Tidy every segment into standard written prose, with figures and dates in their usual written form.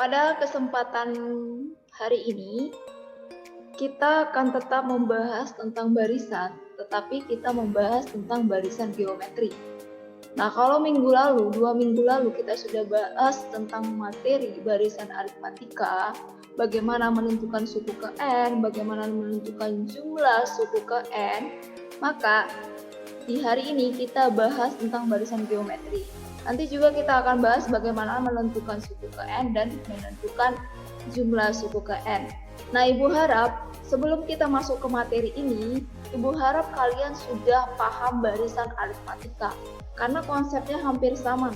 pada kesempatan hari ini, kita akan tetap membahas tentang barisan, tetapi kita membahas tentang barisan geometri. Nah, kalau dua minggu lalu kita sudah bahas tentang materi barisan aritmatika, bagaimana menentukan suku ke N, bagaimana menentukan jumlah suku ke N, maka di hari ini kita bahas tentang barisan geometri. Nanti juga kita akan bahas bagaimana menentukan suku ke N dan menentukan jumlah suku ke N. Nah, Ibu harap sebelum kita masuk ke materi ini, Ibu harap kalian sudah paham barisan aritmatika. Karena konsepnya hampir sama,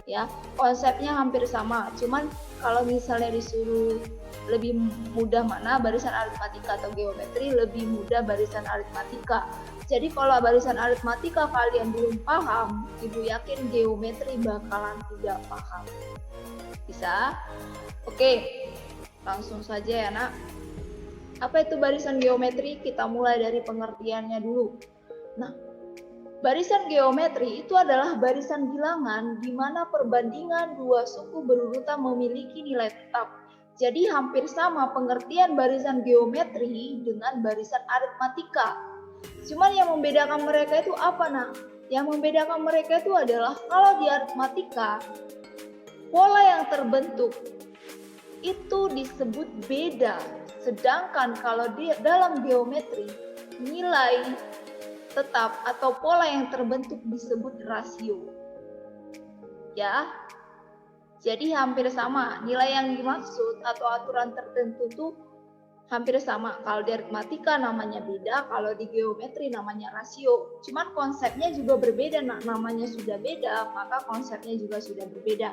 ya. Konsepnya hampir sama. Cuman kalau misalnya disuruh lebih mudah mana barisan aritmatika atau geometri, lebih mudah barisan aritmatika. Jadi kalau barisan aritmatika kalian belum paham, Ibu yakin geometri bakalan tidak paham. Bisa? Oke, langsung saja ya nak. Apa itu barisan geometri? Kita mulai dari pengertiannya dulu. Nah, barisan geometri itu adalah barisan bilangan di mana perbandingan dua suku berurutan memiliki nilai tetap. Jadi hampir sama pengertian barisan geometri dengan barisan aritmatika. Cuman yang membedakan mereka itu apa, nak? Yang membedakan mereka itu adalah kalau di aritmatika, pola yang terbentuk itu disebut beda. Sedangkan kalau di dalam geometri, nilai tetap atau pola yang terbentuk disebut rasio. Ya, jadi hampir sama. Nilai yang dimaksud atau aturan tertentu itu hampir sama. Kalau di aritmatika namanya beda, kalau di geometri namanya rasio. Cuman konsepnya juga berbeda, namanya sudah beda, maka konsepnya juga sudah berbeda.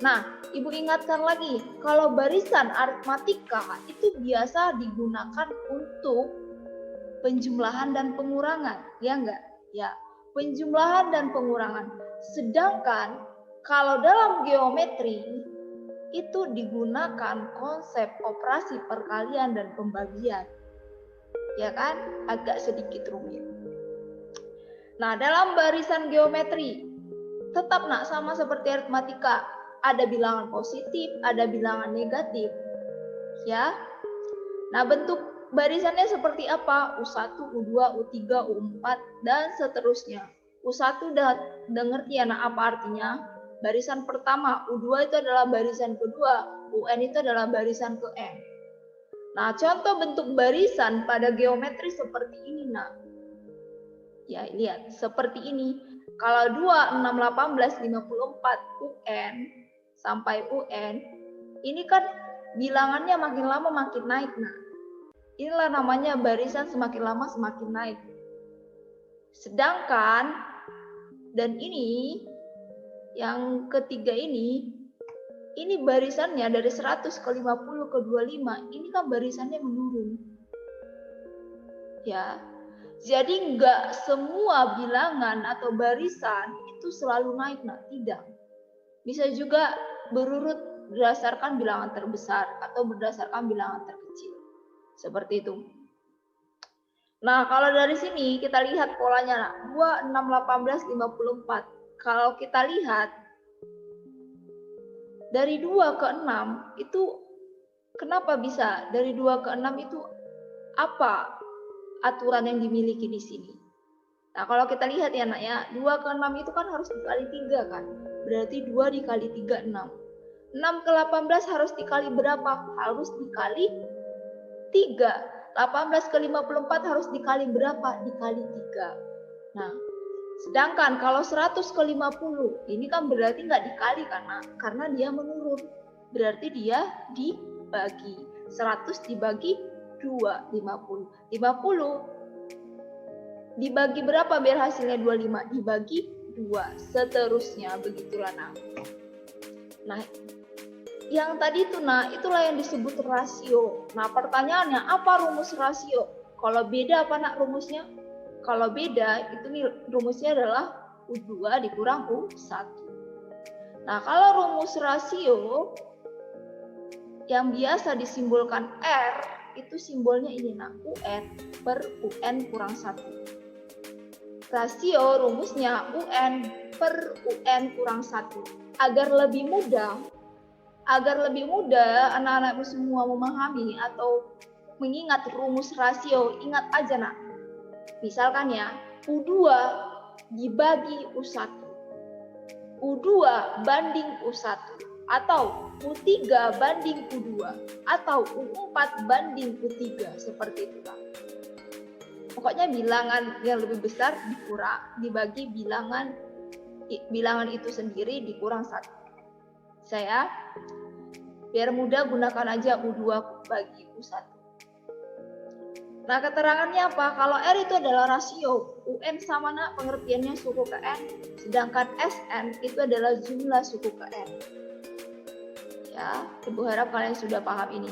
Nah, Ibu ingatkan lagi, kalau barisan aritmatika itu biasa digunakan untuk penjumlahan dan pengurangan, ya enggak? Ya, penjumlahan dan pengurangan. Sedangkan kalau dalam geometri itu digunakan konsep operasi perkalian dan pembagian. Ya kan? Agak sedikit rumit. Nah, dalam barisan geometri tetap sama seperti aritmatika. Ada bilangan positif, ada bilangan negatif. Ya. Nah, bentuk barisannya seperti apa? U1, U2, U3, U4 dan seterusnya. U1 udah ngerti ya apa artinya? Barisan pertama, U2 itu adalah barisan kedua, UN itu adalah barisan ke N. Nah, contoh bentuk barisan pada geometri seperti ini, Ya, lihat, seperti ini. Kalau 2, 6, 18, 54, UN sampai UN, ini kan bilangannya makin lama makin naik, Inilah namanya barisan semakin lama semakin naik. Sedangkan, dan ini yang ketiga ini barisannya dari 100 ke 50 ke 25, ini kan barisannya menurun. Ya, jadi enggak semua bilangan atau barisan itu selalu naik, tidak. Bisa juga berurut berdasarkan bilangan terbesar atau berdasarkan bilangan terkecil. Seperti itu. Nah, kalau dari sini kita lihat polanya, 2, 6, 18, 54. Kalau kita lihat dari 2 ke 6 itu kenapa bisa? Dari 2 ke 6 itu apa aturan yang dimiliki di sini? Nah, kalau kita lihat ya, ya, 2 ke 6 itu kan harus dikali 3 kan? Berarti 2 dikali 3 6. 6 ke 18 harus dikali berapa? Harus dikali 3. 18 ke 54 harus dikali berapa? Dikali 3. Nah, sedangkan kalau 100 ke 50, ini kan berarti nggak dikali karena dia menurun. Berarti dia dibagi. 100 dibagi 2, 50. 50 dibagi berapa biar hasilnya 25? Dibagi 2. Seterusnya, begitulah Nah, yang tadi itu itulah yang disebut rasio. Nah, pertanyaannya apa rumus rasio? Kalau beda apa rumusnya? Kalau beda itu rumusnya adalah U2 dikurang U1. Nah, kalau rumus rasio yang biasa disimbolkan R itu simbolnya ini UN per UN kurang 1. Rasio rumusnya UN per UN kurang 1. Agar lebih mudah agar lebih mudah anak-anak semua memahami atau mengingat rumus rasio, ingat aja nak. Misalkan ya, U2 dibagi U1. U2 banding U1 atau U3 banding U2 atau U4 banding U3, seperti itu kan. Pokoknya bilangan yang lebih besar dikurang, dibagi bilangan itu sendiri dikurang 1. Saya biar mudah gunakan aja U2 bagi U1. Nah, keterangannya apa? Kalau R itu adalah rasio, UN sama nak pengertiannya suku ke N, sedangkan SN itu adalah jumlah suku ke N. Ya, Ibu harap kalian sudah paham ini.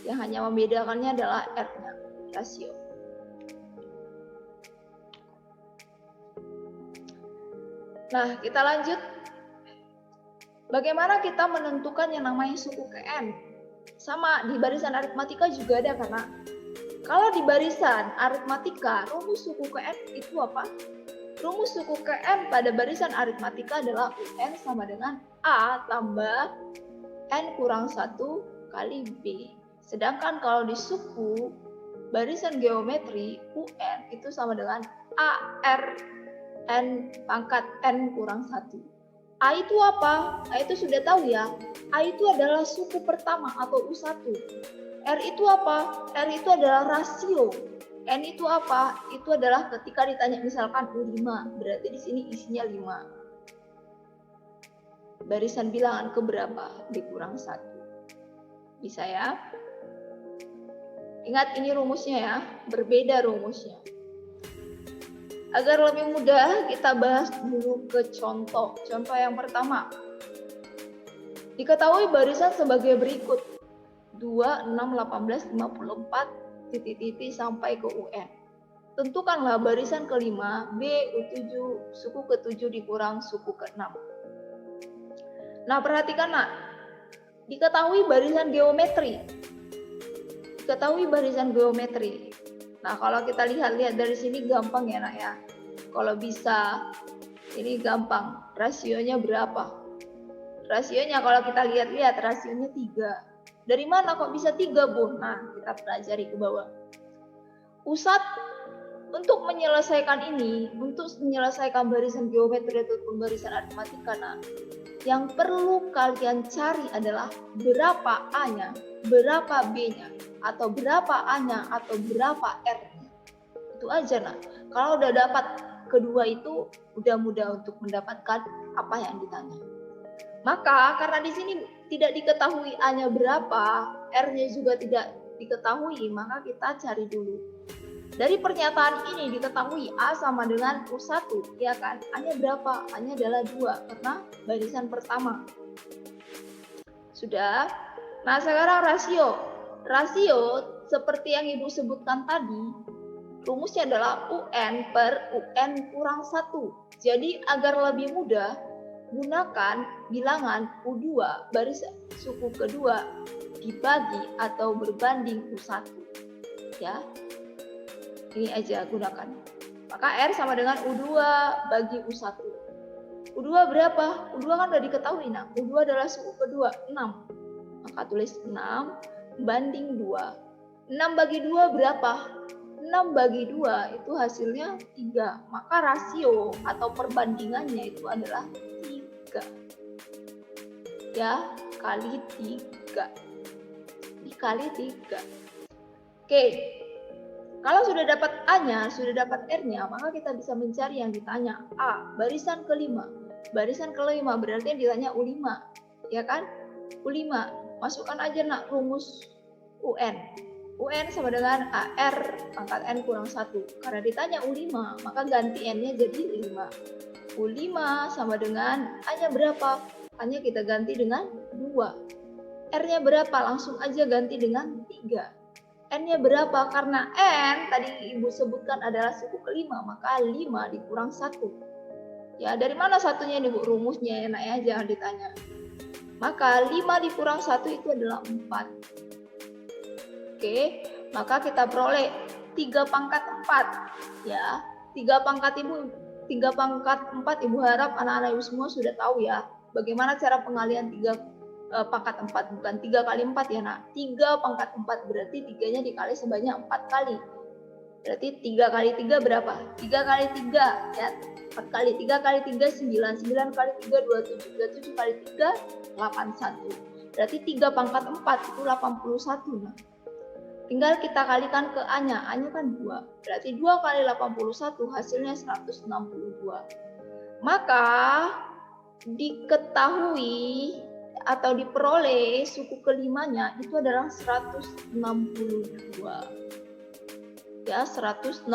Yang hanya membedakannya adalah R-nya, rasio. Nah, kita lanjut. Bagaimana kita menentukan yang namanya suku ke N? Sama, di barisan aritmatika juga ada, karena kalau di barisan aritmatika, rumus suku ke N itu apa? Rumus suku ke N pada barisan aritmatika adalah UN sama dengan A tambah N kurang 1 kali B. Sedangkan kalau di suku barisan geometri, UN itu sama dengan AR N pangkat N kurang 1. A itu apa? A itu sudah tahu ya. A itu adalah suku pertama atau U1. R itu apa? R itu adalah rasio. N itu apa? Itu adalah ketika ditanya misalkan U5, berarti di sini isinya 5. Barisan bilangan keberapa? Dikurang 1. Bisa ya? Ingat ini rumusnya ya, berbeda rumusnya. Agar lebih mudah, kita bahas dulu ke contoh. Contoh yang pertama. Diketahui barisan sebagai berikut. 2, 6, 18, 54, titik-titik sampai ke UN. Tentukanlah barisan kelima, B, U7, suku ke-7 dikurang suku ke-6. Nah, perhatikan nak. Diketahui barisan geometri. Diketahui barisan geometri. Nah, kalau kita lihat dari sini gampang ya nak ya. Kalau bisa, ini gampang. Rasionya berapa? Rasionya kalau kita lihat rasionya 3. Dari mana kok bisa 3, Bu? Nah, kita pelajari ke bawah. U1 untuk menyelesaikan ini, untuk menyelesaikan barisan geometri ataupun barisan aritmatika, nah, yang perlu kalian cari adalah berapa A-nya, berapa B-nya, atau berapa A-nya, atau berapa R-nya. Itu aja nah. Kalau udah dapat kedua itu, udah mudah untuk mendapatkan apa yang ditanya. Maka karena di sini tidak diketahui A-nya berapa, R-nya juga tidak diketahui, maka kita cari dulu. Dari pernyataan ini diketahui A sama dengan U1, ya kan? A-nya berapa? A-nya adalah 2, karena barisan pertama. Sudah? Nah, sekarang rasio. Rasio, seperti yang Ibu sebutkan tadi, rumusnya adalah UN per UN kurang 1. Jadi, agar lebih mudah, gunakan bilangan U2 barisan suku kedua dibagi atau berbanding U1. Ya. Ini aja gunakan. Maka R sama dengan U2 bagi U1. U2 berapa? U2 kan udah diketahui. Nah, U2 adalah suku kedua, 6. Maka tulis 6 banding 2. 6 bagi 2 berapa? 6 bagi 2 itu hasilnya 3. Maka rasio atau perbandingannya itu adalah 3. Ya, kali 3. Dikali 3. Oke. Kalau sudah dapat A-nya, sudah dapat R-nya, maka kita bisa mencari yang ditanya. A, barisan kelima. Barisan kelima berarti yang ditanya U5. Ya kan? U5. Masukkan aja nak rumus UN. UN sama dengan AR pangkat N kurang 1. Karena ditanya U5, maka ganti N-nya jadi 5. U5 sama dengan A-nya berapa? A-nya kita ganti dengan 2. R-nya berapa? Langsung aja ganti dengan 3. N-nya berapa? Karena N tadi Ibu sebutkan adalah suku kelima, maka 5 dikurang 1. Ya, dari mana satunya nih Bu? Rumusnya enak ya, jangan ditanya. Maka 5 dikurang 1 itu adalah 4. Oke, maka kita peroleh 3 pangkat 4. Ya, 3 pangkat 4 Ibu harap anak-anak Ibu semua sudah tahu ya. Bagaimana cara pengalian 3 pangkat 4, bukan 3 kali 4 ya nak. 3 pangkat 4 berarti 3-nya dikali sebanyak 4 kali. Berarti 3 kali 3 berapa? 3 kali 3 ya, 4 kali 3 kali 3 9, 9 kali 3 27, 27 kali 3 81. Berarti 3 pangkat 4 itu 81. Nah, tinggal kita kalikan ke A-nya. A-nya kan 2. Berarti 2 kali 81 hasilnya 162. Maka diketahui atau diperoleh suku kelimanya itu adalah 162. Ya, 162.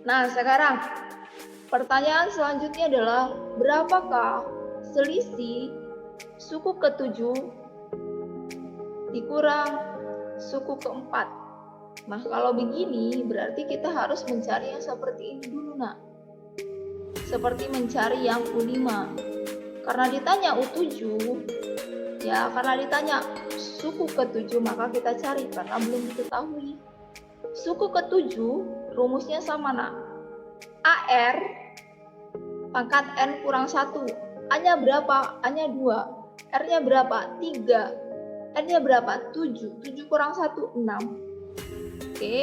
Nah, sekarang pertanyaan selanjutnya adalah berapakah selisih suku ke-7 dikurang suku ke-4? Nah, kalau begini berarti kita harus mencari yang seperti ini dulu, nak. Seperti mencari yang U5. Karena ditanya U7, ya karena ditanya suku ke-7 maka kita cari karena belum diketahui. Suku ke-7 rumusnya sama, nak. AR pangkat N kurang 1. A-nya berapa? A-nya 2. R-nya berapa? 3. N-nya berapa? 7. 7 kurang 1, 6. Oke.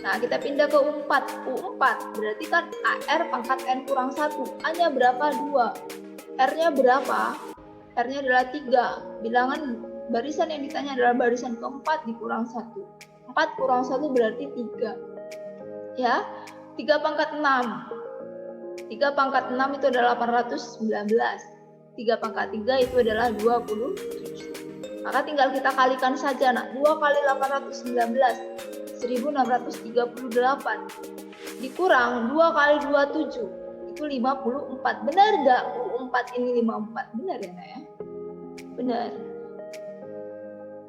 Nah, kita pindah ke U4. U4 berarti kan AR pangkat N kurang 1. A-nya berapa? 2. R-nya berapa? R-nya adalah 3. Bilangan barisan yang ditanya adalah barisan keempat dikurang 1. 4 kurang 1 berarti 3. Ya, 3 pangkat 6. 3 pangkat 6 itu adalah 819. 3 pangkat 3 itu adalah 27. Maka tinggal kita kalikan saja, nak. 2 kali 819, 1638. Dikurang 2 kali 27, itu 54. Benar nggak? 4 ini 54. Benar ya, nak ya? Benar.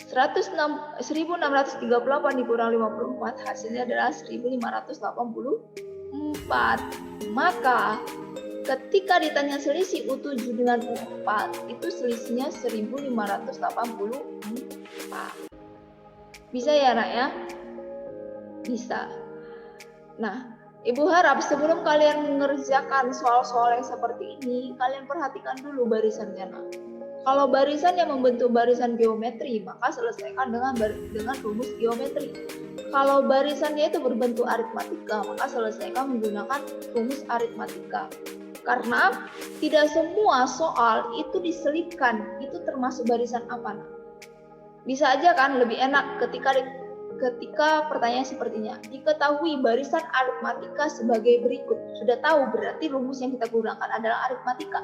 1638 dikurang 54 hasilnya adalah 1584. Maka ketika ditanya selisih U7 dengan U4 itu selisihnya 1584. Bisa ya, nak ya? Bisa. Nah, Ibu harap sebelum kalian mengerjakan soal-soal yang seperti ini, kalian perhatikan dulu barisannya, nak. Kalau barisan yang membentuk barisan geometri, maka selesaikan dengan rumus geometri. Kalau barisannya itu berbentuk aritmatika, maka selesaikan menggunakan rumus aritmatika. Karena tidak semua soal itu diselipkan, itu termasuk barisan apa, nak? Bisa aja kan lebih enak ketika pertanyaan sepertinya, diketahui barisan aritmatika sebagai berikut. Sudah tahu berarti rumus yang kita gunakan adalah aritmatika.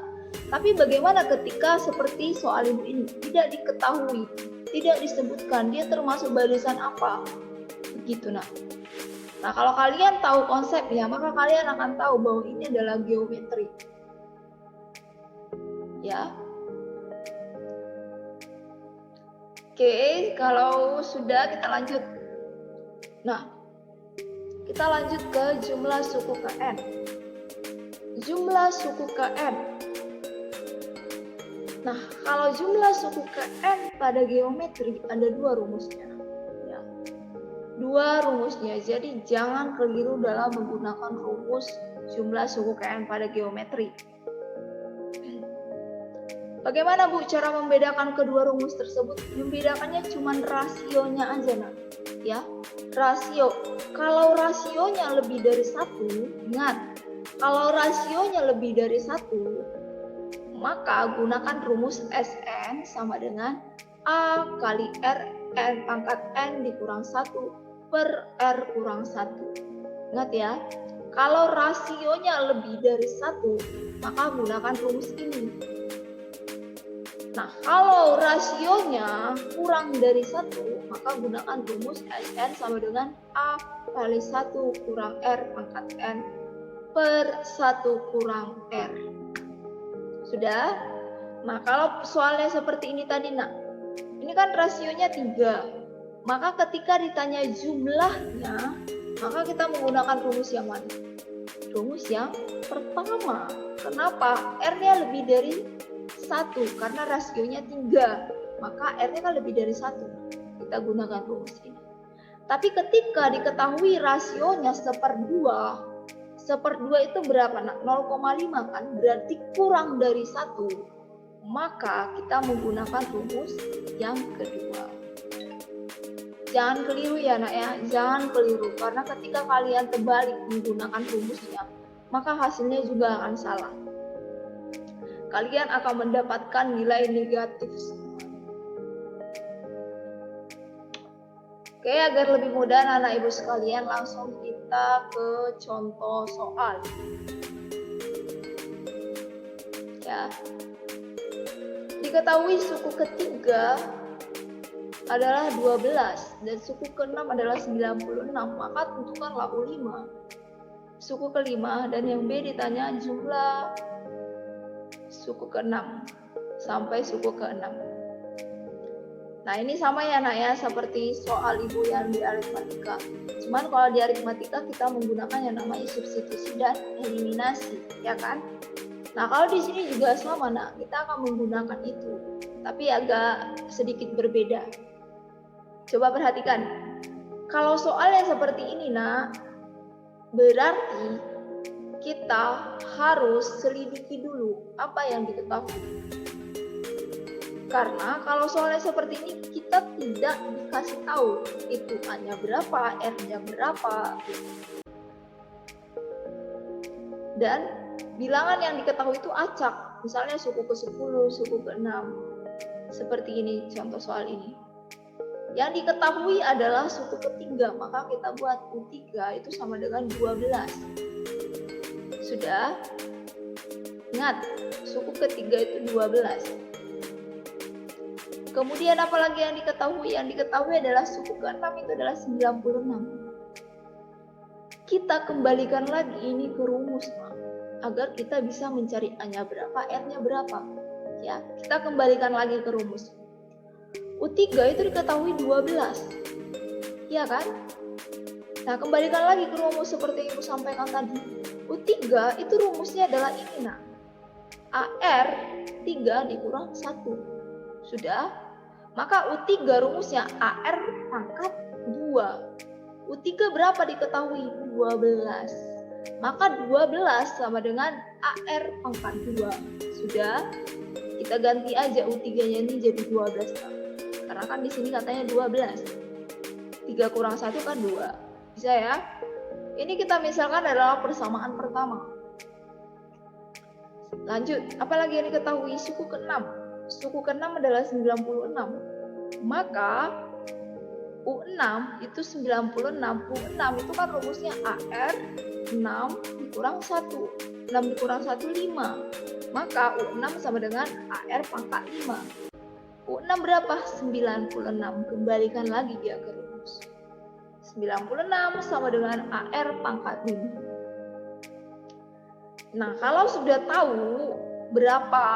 Tapi bagaimana ketika seperti soal ini tidak diketahui, tidak disebutkan dia termasuk barisan apa? Begitu, nak. Nah, kalau kalian tahu konsepnya, maka kalian akan tahu bahwa ini adalah geometri. Ya. Oke, kalau sudah kita lanjut. Nah, kita lanjut ke jumlah suku ke N. Jumlah suku ke N. Nah, kalau jumlah suku ke N pada geometri ada 2 rumusnya. Ya. 2 rumusnya, jadi jangan keliru dalam menggunakan rumus jumlah suku ke N pada geometri. Bagaimana, Bu, cara membedakan kedua rumus tersebut? Membedakannya cuma rasionya aja, nah. Ya, rasio. Kalau rasionya lebih dari 1, ingat, kalau rasionya lebih dari 1, maka gunakan rumus Sn sama dengan A kali R N pangkat N dikurang 1 per R kurang 1. Ingat ya, kalau rasionya lebih dari 1, maka gunakan rumus ini. Nah, kalau rasionya kurang dari 1, maka gunakan rumus Sn sama dengan A kali 1 kurang R pangkat N per 1 kurang R. Sudah? Nah, kalau soalnya seperti ini tadi, nak, ini kan rasionya 3. Maka ketika ditanya jumlahnya, maka kita menggunakan rumus yang mana? Rumus yang pertama. Kenapa? R-nya lebih dari 1 karena rasionya 3, maka R-nya kan lebih dari 1. Kita gunakan rumus ini. Tapi ketika diketahui rasionya 1/2, 1/2 itu berapa, nak? 0,5 kan? Berarti kurang dari 1. maka kita menggunakan rumus yang kedua. Jangan keliru ya nak ya, jangan keliru, karena ketika kalian terbalik menggunakan rumusnya, maka hasilnya juga akan salah. Kalian akan mendapatkan nilai negatif. Oke, agar lebih mudah anak ibu sekalian, langsung kita ke contoh soal. Ya. Diketahui suku ketiga adalah 12 dan suku keenam adalah 96, maka tentukanlah U5. Suku kelima dan yang B ditanya jumlah suku keenam sampai suku keenam. Nah, ini sama ya nak ya, seperti soal ibu yang di aritmatika. Cuman kalau di aritmatika kita menggunakan yang namanya substitusi dan eliminasi, ya kan? Nah, kalau di sini juga sama nak, kita akan menggunakan itu, tapi agak sedikit berbeda. Coba perhatikan, kalau soal yang seperti ini nak, berarti kita harus selidiki dulu apa yang diketahui. Karena kalau soalnya seperti ini kita tidak dikasih tahu itu A-nya berapa, R-nya berapa. Dan bilangan yang diketahui itu acak. Misalnya suku ke-10, suku ke-6. Seperti ini contoh soal ini. Yang diketahui adalah suku ketiga, maka kita buat U3 itu sama dengan 12. Sudah? Ingat, suku ketiga itu 12. Kemudian apalagi yang diketahui? Yang diketahui adalah suku ke-6 itu adalah 96. Kita kembalikan lagi ini ke rumus agar kita bisa mencari A-nya berapa, R-nya berapa. Ya, kita kembalikan lagi ke rumus. U3 itu diketahui 12. Ya kan? Nah, kembalikan lagi ke rumus seperti Ibu sampaikan tadi. U3 itu rumusnya adalah ini nah. AR 3 dikurang 1. Sudah? Maka U3 rumusnya AR pangkat 2. U3 berapa diketahui? 12. Maka 12 sama dengan AR pangkat 2. Sudah? Kita ganti aja U3-nya ini jadi 12. Karena kan di sini katanya 12. 3 kurang 1 kan 2. Bisa ya? Ini kita misalkan adalah persamaan pertama. Lanjut, apalagi yang diketahui? Suku ke-6. Suku ke-6 adalah 96. Maka U6 itu 96. U6 itu kan rumusnya AR 6 dikurang 1. 6 dikurang 1, 5. Maka U6 sama dengan AR pangkat 5. U6 berapa? 96. Kembalikan lagi dia ke rumus. 96 sama dengan AR pangkat 5. Nah, kalau sudah tahu berapa,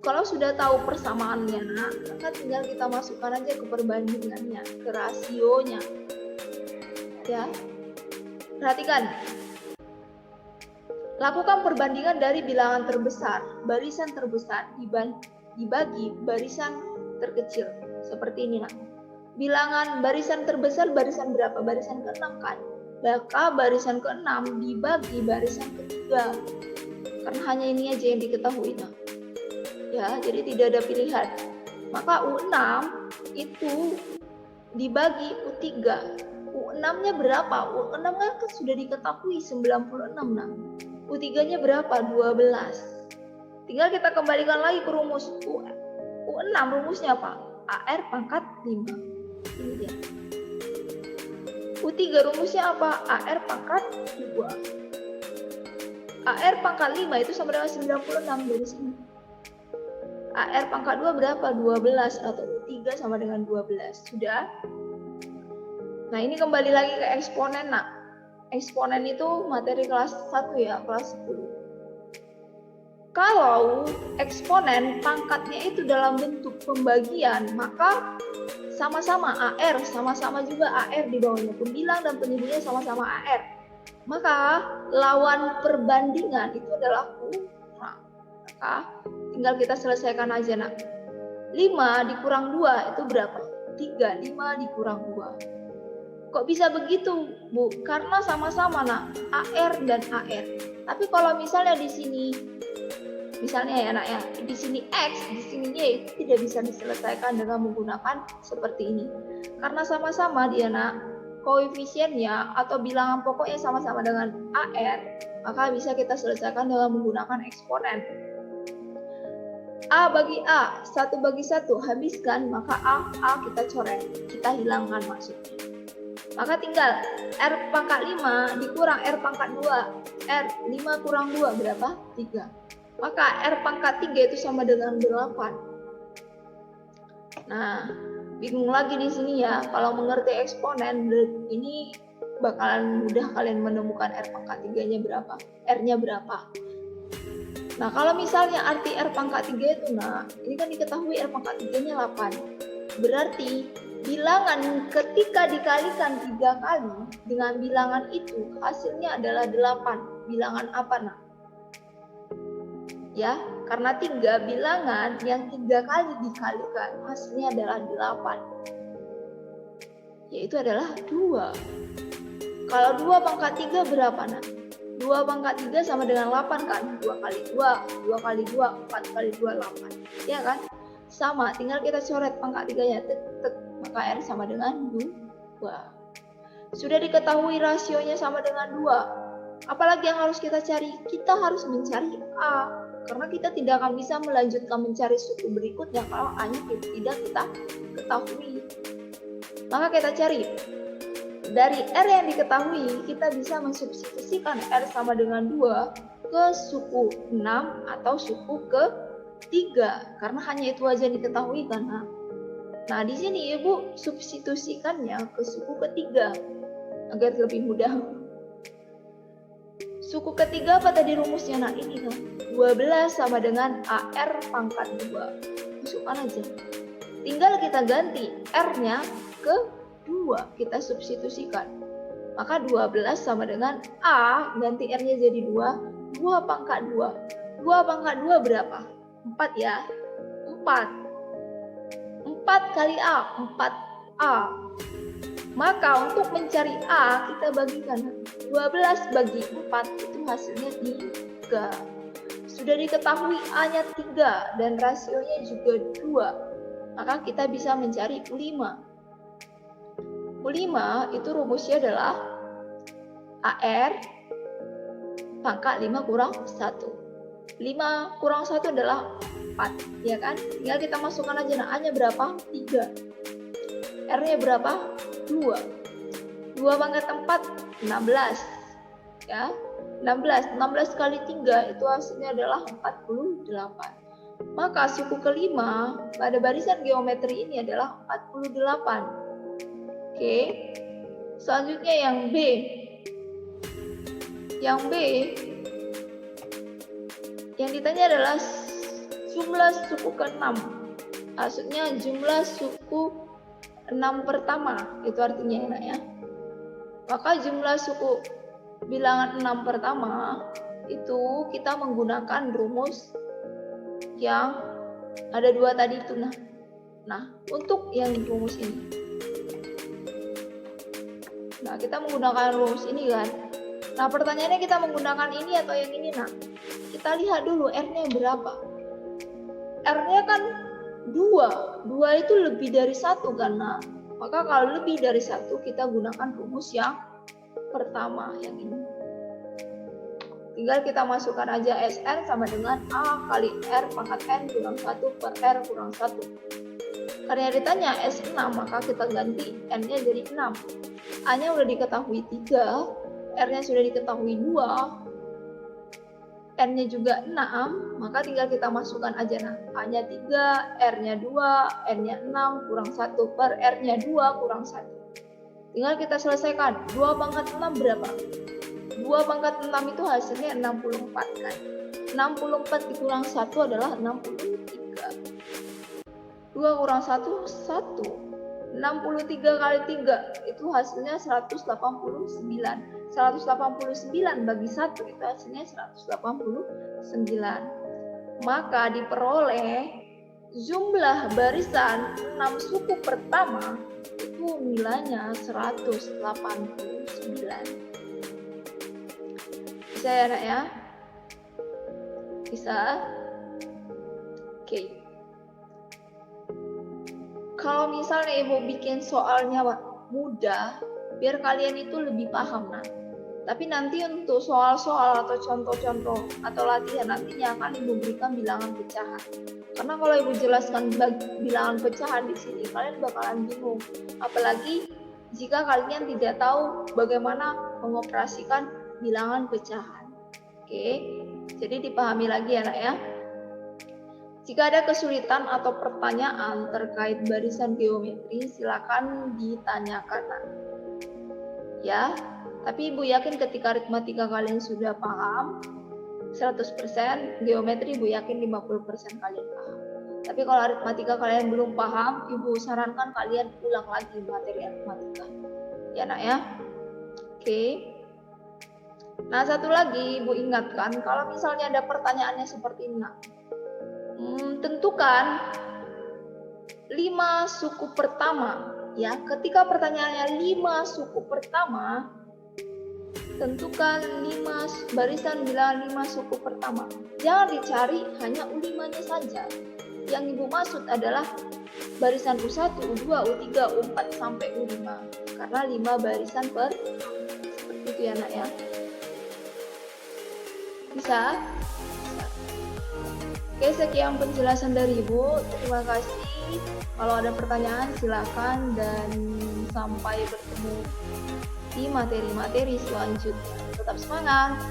kalau sudah tahu persamaannya, maka tinggal kita masukkan aja ke perbandingannya, ke rasionya. Ya. Perhatikan. Lakukan perbandingan dari bilangan terbesar, barisan terbesar dibagi barisan terkecil. Seperti ini, nak. Bilangan barisan terbesar barisan berapa? Barisan ke-6 kan? Maka barisan ke-6 dibagi barisan ketiga. Karena hanya ini aja yang diketahui, nak. Ya, jadi tidak ada pilihan. Maka U6 itu dibagi U3. U6-nya berapa? U6-nya kan sudah diketahui 96. Nah, U3-nya berapa? 12. Tinggal kita kembalikan lagi ke rumus. U6 rumusnya apa? AR pangkat 5. Ini dia. U3 rumusnya apa? AR pangkat 2. AR pangkat 5 itu sama dengan 96 dari sini. AR pangkat 2 berapa? 12 atau U3 sama dengan 12. Sudah? Nah, ini kembali lagi ke eksponen, nak. Eksponen itu materi kelas 1 ya, kelas 10. Kalau eksponen pangkatnya itu dalam bentuk pembagian, maka sama-sama AR, sama-sama juga AR di bawahnya. Pembilang dan penyebutnya sama-sama AR. Maka lawan perbandingan itu adalah kurang. Maka tinggal kita selesaikan aja, nak. 5 dikurang 2 itu berapa? 3. 5 dikurang 2. Kok bisa begitu, Bu? Karena sama-sama, nak. AR dan AR. Tapi kalau misalnya di sini Misalnya ya anak ya, di sini X, di sini Y, itu tidak bisa diselesaikan dengan menggunakan seperti ini. Karena sama-sama dia anak, koefisiennya atau bilangan pokoknya sama-sama dengan AR, maka bisa kita selesaikan dengan menggunakan eksponen. A bagi A, 1 bagi 1, habiskan, maka A kita coret, kita hilangkan maksudnya. Maka tinggal R pangkat 5 dikurang R pangkat 2, R 5 kurang 2 berapa? 3. Maka R pangkat 3 itu sama dengan 8. Nah, bingung lagi di sini ya, kalau mengerti eksponen, ini bakalan mudah kalian menemukan R pangkat 3-nya berapa, R-nya berapa. Nah, kalau misalnya arti R pangkat 3 itu, nah, ini kan diketahui R pangkat 3-nya 8. Berarti bilangan ketika dikalikan 3 kali dengan bilangan itu, hasilnya adalah 8. Bilangan apa, nah? Ya, karena 3 bilangan yang 3 kali dikalikan, hasilnya adalah 8. Yaitu adalah 2. Kalau 2 pangkat 3 berapa, nah? 2 pangkat 3 sama dengan 8 kan? 2 kali 2, 2 kali 2, 4 kali 2, 8. Ya kan? Sama, tinggal kita coret pangkat 3-nya. Maka R sama dengan 2. Sudah diketahui rasionya sama dengan 2. Apalagi yang harus kita cari? Kita harus mencari A. Karena kita tidak akan bisa melanjutkan mencari suku berikutnya kalau A-nya tidak kita ketahui. Maka kita cari. Dari R yang diketahui, kita bisa mensubstitusikan R sama dengan 2 ke suku 6 atau suku ke 3. Karena hanya itu aja yang diketahui kan. Nah, di sini Ibu substitusikannya ke suku ketiga agar lebih mudah. Suku ketiga apa tadi rumusnya? Nah, ini kan. 12 sama dengan AR pangkat 2. Masukkan aja. Tinggal kita ganti R-nya ke 2, kita substitusikan. Maka 12 sama dengan A, ganti R-nya jadi 2, 2 pangkat 2. 2 pangkat 2 berapa? 4 ya. 4. 4 kali A, 4A. Maka untuk mencari A, kita bagikan 12 bagi 4, itu hasilnya 3. Sudah diketahui A-nya 3 dan rasionya juga 2. Maka kita bisa mencari U5. U5 itu rumusnya adalah AR pangkat 5 kurang 1. 5 kurang 1 adalah 4, ya kan? Tinggal kita masukkan aja, nah A-nya berapa? 3. R-nya berapa? 2. 2 pangkat 4, 16. Ya, 16 kali 3 itu hasilnya adalah 48. Maka suku kelima pada barisan geometri ini adalah 48. Oke, selanjutnya yang B. Yang B, yang ditanya adalah jumlah suku ke-6. Maksudnya jumlah suku 6 pertama, itu artinya enak ya. Maka jumlah suku bilangan 6 pertama itu kita menggunakan rumus yang ada 2 tadi itu. Nah, untuk yang rumus ini. Nah, kita menggunakan rumus ini kan. Nah, pertanyaannya kita menggunakan ini atau yang ini, nah. Kita lihat dulu R-nya berapa. R-nya kan 2. 2 itu lebih dari 1 kan, nah. Maka kalau lebih dari 1, kita gunakan rumus yang pertama, yang ini. Tinggal kita masukkan aja SN sama dengan A kali R pangkat N kurang 1 per R kurang 1. Karena ditanya S6, maka kita ganti N-nya jadi 6. A-nya sudah diketahui 3, R-nya sudah diketahui 2, N-nya juga 6, maka tinggal kita masukkan aja. Nah, A-nya 3, R-nya 2, N-nya 6, kurang 1 per R-nya 2, kurang 1. Tinggal kita selesaikan. 2 pangkat 6 berapa? 2 pangkat 6 itu hasilnya 64 kan? 64 dikurang 1 adalah 63. 2 kurang 1, 1. 63 kali 3 itu hasilnya 189. 189 bagi 1 itu hasilnya 189. Maka diperoleh jumlah barisan 6 suku pertama itu nilainya 189. Bisa ya, Nak ya? Bisa. Oke. Kalau misalnya Ibu bikin soalnya mudah, biar kalian itu lebih paham. Nah, tapi nanti untuk soal-soal atau contoh-contoh atau latihan nantinya akan Ibu berikan bilangan pecahan. Karena kalau Ibu jelaskan bilangan pecahan di sini, kalian bakalan bingung. Apalagi jika kalian tidak tahu bagaimana mengoperasikan bilangan pecahan. Oke, jadi dipahami lagi ya, Nak ya. Jika ada kesulitan atau pertanyaan terkait barisan geometri, silakan ditanyakan. Ya, tapi Ibu yakin ketika aritmatika kalian sudah paham 100%, geometri Ibu yakin 50% kalian paham. Tapi kalau aritmatika kalian belum paham, Ibu sarankan kalian ulang lagi materi aritmatika. Ya, Nak ya. Oke. Nah, satu lagi Ibu ingatkan, kalau misalnya ada pertanyaannya seperti ini, tentukan 5 suku pertama. Ya, ketika pertanyaannya 5 suku pertama, tentukan 5 barisan bilangan 5 suku pertama. Jangan dicari hanya U5-nya saja. Yang Ibu maksud adalah barisan U1, U2, U3, U4 sampai U5. Karena 5 barisan per seperti itu ya, Nak ya. Bisa? Oke, sekian penjelasan dari Ibu. Terima kasih. Kalau ada pertanyaan silakan dan sampai bertemu di materi-materi selanjutnya. Tetap semangat.